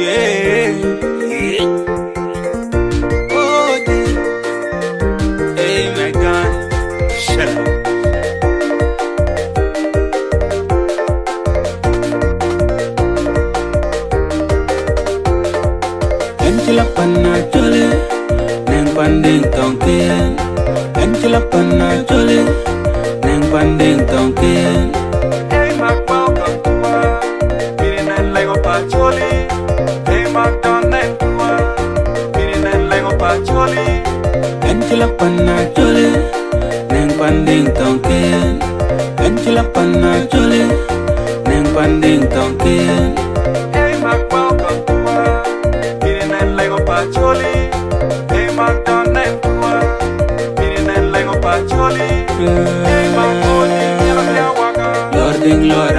yeah. Oh, hey, my God, shut up. Enchila panna chole, neng panding tongkien. Enchila panna chole, neng panding tongkien. Hey, Mac, welcome to meeting and Lego Pacholi. Hey, Mac, don't end to meeting and Lego Pacholi. Enchila panna chole, neng panding tongkien. Enchila panna chole, neng panding tongkien. Hey, Mac, welcome to meeting and Lego Pacholi. Hey, Mac, don't end to meeting and Lego Pacholi. Hey, Mac, Bonny, Lord,